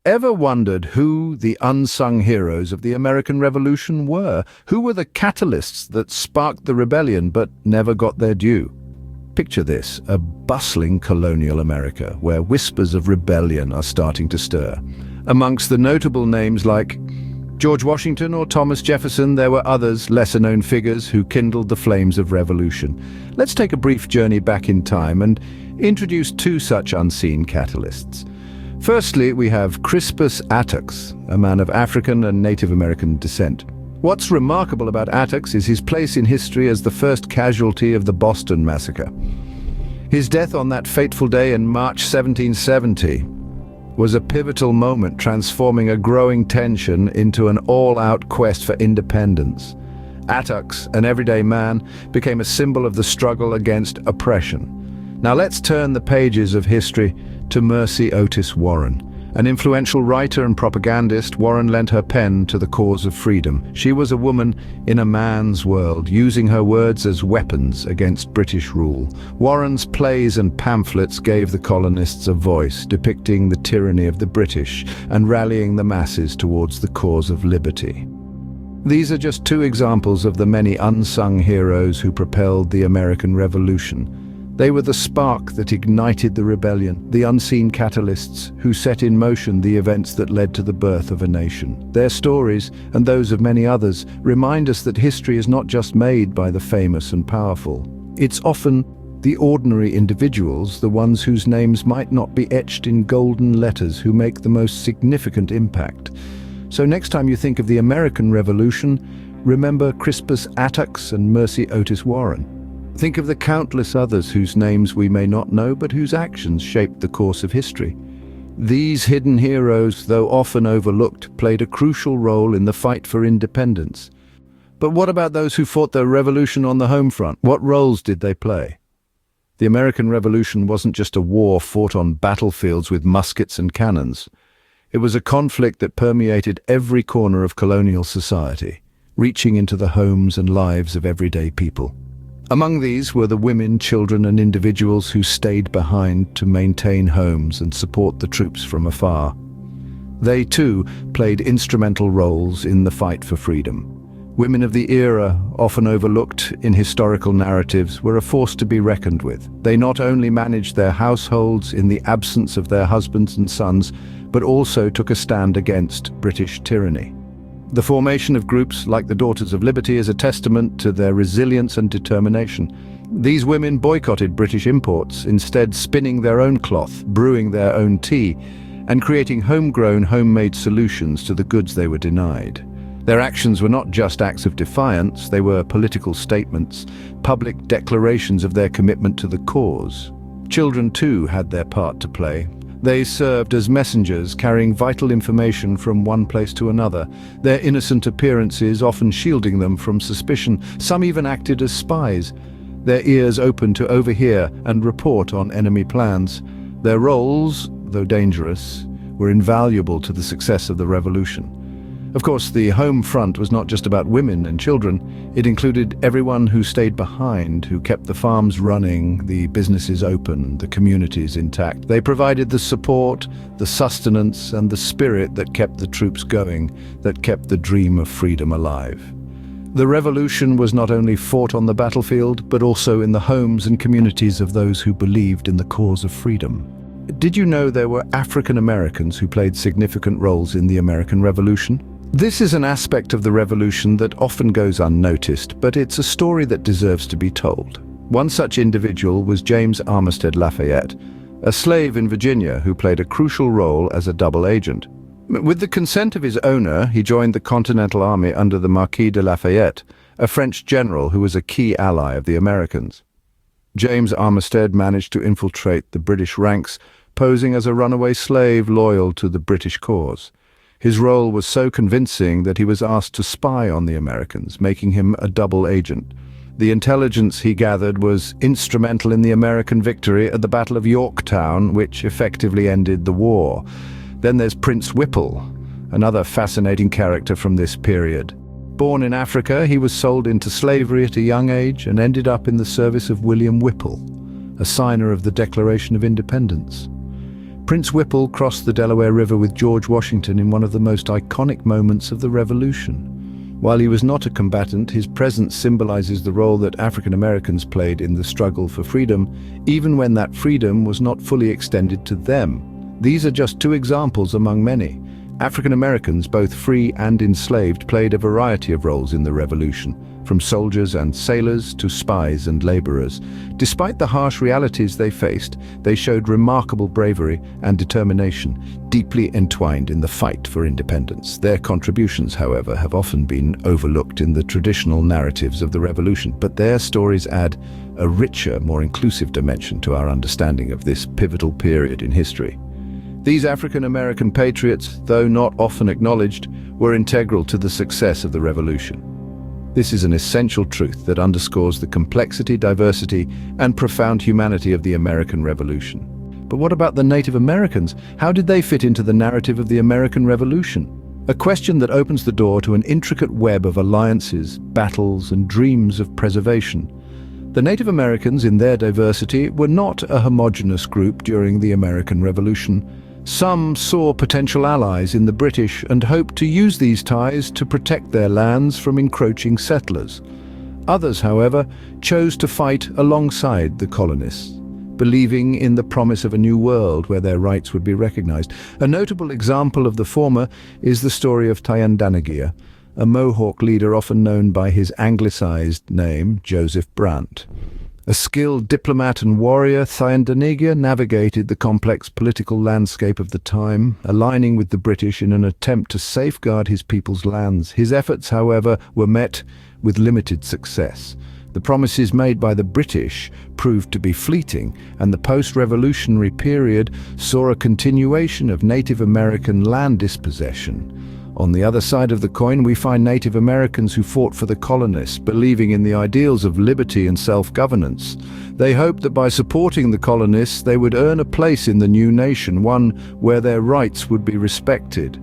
Ever wondered who the unsung heroes of the American Revolution were? Who were the catalysts that sparked the rebellion but never got their due? Picture this, a bustling colonial America where whispers of rebellion are starting to stir. Amongst the notable names like George Washington or Thomas Jefferson, there were others, lesser-known figures who kindled the flames of revolution. Let's take a brief journey back in time and introduce two such unseen catalysts. Firstly, we have Crispus Attucks, a man of African and Native American descent. What's remarkable about Attucks is his place in history as the first casualty of the Boston Massacre. His death on that fateful day in March 1770 was a pivotal moment, transforming a growing tension into an all-out quest for independence. Attucks, an everyday man, became a symbol of the struggle against oppression. Now let's turn the pages of history to Mercy Otis Warren. An influential writer and propagandist, Warren lent her pen to the cause of freedom. She was a woman in a man's world, using her words as weapons against British rule. Warren's plays and pamphlets gave the colonists a voice, depicting the tyranny of the British and rallying the masses towards the cause of liberty. These are just two examples of the many unsung heroes who propelled the American Revolution. They were the spark that ignited the rebellion, the unseen catalysts who set in motion the events that led to the birth of a nation. Their stories, and those of many others, remind us that history is not just made by the famous and powerful. It's often the ordinary individuals, the ones whose names might not be etched in golden letters, who make the most significant impact. So next time you think of the American Revolution, remember Crispus Attucks and Mercy Otis Warren. Think of the countless others whose names we may not know, but whose actions shaped the course of history. These hidden heroes, though often overlooked, played a crucial role in the fight for independence. But what about those who fought the revolution on the home front? What roles did they play? The American Revolution wasn't just a war fought on battlefields with muskets and cannons. It was a conflict that permeated every corner of colonial society, reaching into the homes and lives of everyday people. Among these were the women, children, and individuals who stayed behind to maintain homes and support the troops from afar. They, too, played instrumental roles in the fight for freedom. Women of the era, often overlooked in historical narratives, were a force to be reckoned with. They not only managed their households in the absence of their husbands and sons, but also took a stand against British tyranny. The formation of groups like the Daughters of Liberty is a testament to their resilience and determination. These women boycotted British imports, instead spinning their own cloth, brewing their own tea, and creating homegrown, homemade solutions to the goods they were denied. Their actions were not just acts of defiance, they were political statements, public declarations of their commitment to the cause. Children, too, had their part to play. They served as messengers, carrying vital information from one place to another, their innocent appearances often shielding them from suspicion. Some even acted as spies, their ears open to overhear and report on enemy plans. Their roles, though dangerous, were invaluable to the success of the revolution. Of course, the home front was not just about women and children. It included everyone who stayed behind, who kept the farms running, the businesses open, the communities intact. They provided the support, the sustenance, and the spirit that kept the troops going, that kept the dream of freedom alive. The revolution was not only fought on the battlefield, but also in the homes and communities of those who believed in the cause of freedom. Did you know there were African Americans who played significant roles in the American Revolution? This is an aspect of the revolution that often goes unnoticed, but it's a story that deserves to be told. One such individual was James Armistead Lafayette, a slave in Virginia who played a crucial role as a double agent. With the consent of his owner, he joined the Continental Army under the Marquis de Lafayette, a French general who was a key ally of the Americans. James Armistead managed to infiltrate the British ranks, posing as a runaway slave loyal to the British cause. His role was so convincing that he was asked to spy on the Americans, making him a double agent. The intelligence he gathered was instrumental in the American victory at the Battle of Yorktown, which effectively ended the war. Then there's Prince Whipple, another fascinating character from this period. Born in Africa, he was sold into slavery at a young age and ended up in the service of William Whipple, a signer of the Declaration of Independence. Prince Whipple crossed the Delaware River with George Washington in one of the most iconic moments of the Revolution. While he was not a combatant, his presence symbolizes the role that African Americans played in the struggle for freedom, even when that freedom was not fully extended to them. These are just two examples among many. African Americans, both free and enslaved, played a variety of roles in the Revolution, from soldiers and sailors to spies and laborers. Despite the harsh realities they faced, they showed remarkable bravery and determination, deeply entwined in the fight for independence. Their contributions, however, have often been overlooked in the traditional narratives of the Revolution, but their stories add a richer, more inclusive dimension to our understanding of this pivotal period in history. These African American patriots, though not often acknowledged, were integral to the success of the Revolution. This is an essential truth that underscores the complexity, diversity, and profound humanity of the American Revolution. But what about the Native Americans? How did they fit into the narrative of the American Revolution? A question that opens the door to an intricate web of alliances, battles, and dreams of preservation. The Native Americans, in their diversity, were not a homogeneous group during the American Revolution. Some saw potential allies in the British and hoped to use these ties to protect their lands from encroaching settlers. Others, however, chose to fight alongside the colonists, believing in the promise of a new world where their rights would be recognized. A notable example of the former is the story of Tyandanegia, a Mohawk leader often known by his anglicized name, Joseph Brant. A skilled diplomat and warrior, Tyandanegia navigated the complex political landscape of the time, aligning with the British in an attempt to safeguard his people's lands. His efforts, however, were met with limited success. The promises made by the British proved to be fleeting, and the post-revolutionary period saw a continuation of Native American land dispossession. On the other side of the coin, we find Native Americans who fought for the colonists, believing in the ideals of liberty and self-governance. They hoped that by supporting the colonists, they would earn a place in the new nation, one where their rights would be respected.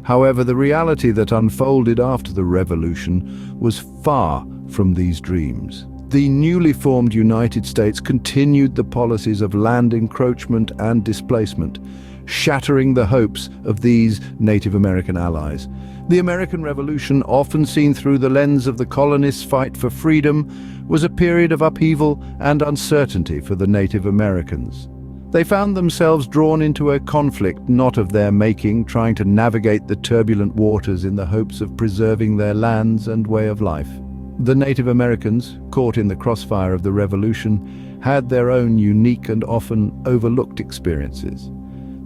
However, the reality that unfolded after the Revolution was far from these dreams. The newly formed United States continued the policies of land encroachment and displacement, shattering the hopes of these Native American allies. The American Revolution, often seen through the lens of the colonists' fight for freedom, was a period of upheaval and uncertainty for the Native Americans. They found themselves drawn into a conflict not of their making, trying to navigate the turbulent waters in the hopes of preserving their lands and way of life. The Native Americans, caught in the crossfire of the Revolution, had their own unique and often overlooked experiences.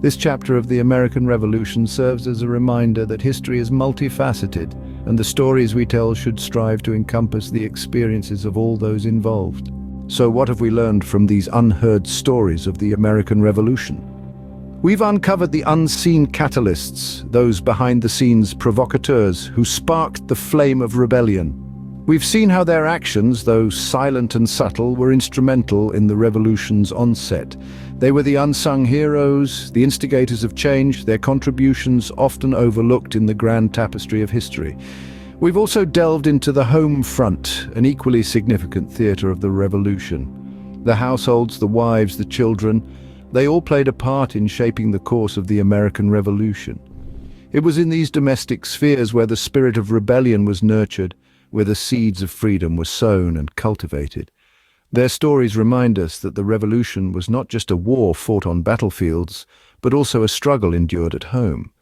This chapter of the American Revolution serves as a reminder that history is multifaceted, and the stories we tell should strive to encompass the experiences of all those involved. So what have we learned from these unheard stories of the American Revolution? We've uncovered the unseen catalysts, those behind-the-scenes provocateurs who sparked the flame of rebellion. We've seen how their actions, though silent and subtle, were instrumental in the revolution's onset. They were the unsung heroes, the instigators of change, their contributions often overlooked in the grand tapestry of history. We've also delved into the home front, an equally significant theater of the revolution. The households, the wives, the children, they all played a part in shaping the course of the American Revolution. It was in these domestic spheres where the spirit of rebellion was nurtured, where the seeds of freedom were sown and cultivated. Their stories remind us that the revolution was not just a war fought on battlefields, but also a struggle endured at home.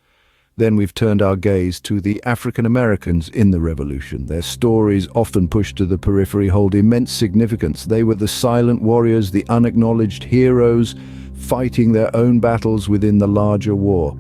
Then we've turned our gaze to the African Americans in the revolution. Their stories, often pushed to the periphery, hold immense significance. They were the silent warriors, the unacknowledged heroes, fighting their own battles within the larger war.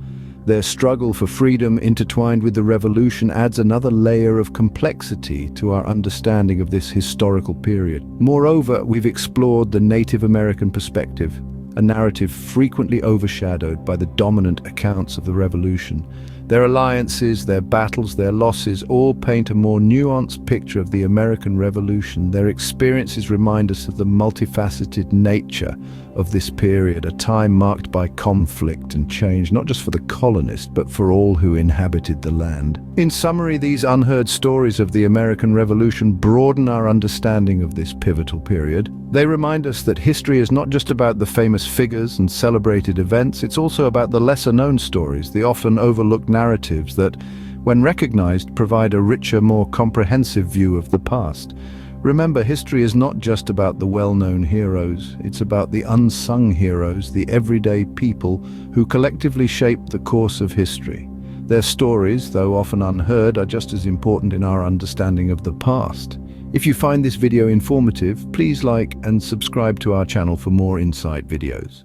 Their struggle for freedom, intertwined with the revolution, adds another layer of complexity to our understanding of this historical period. Moreover, we've explored the Native American perspective, a narrative frequently overshadowed by the dominant accounts of the revolution. Their alliances, their battles, their losses all paint a more nuanced picture of the American Revolution. Their experiences remind us of the multifaceted nature of this period, a time marked by conflict and change, not just for the colonists, but for all who inhabited the land. In summary, these unheard stories of the American Revolution broaden our understanding of this pivotal period. They remind us that history is not just about the famous figures and celebrated events, it's also about the lesser-known stories, the often overlooked narratives that, when recognized, provide a richer, more comprehensive view of the past. Remember, history is not just about the well-known heroes, it's about the unsung heroes, the everyday people who collectively shape the course of history. Their stories, though often unheard, are just as important in our understanding of the past. If you find this video informative, please like and subscribe to our channel for more insight videos.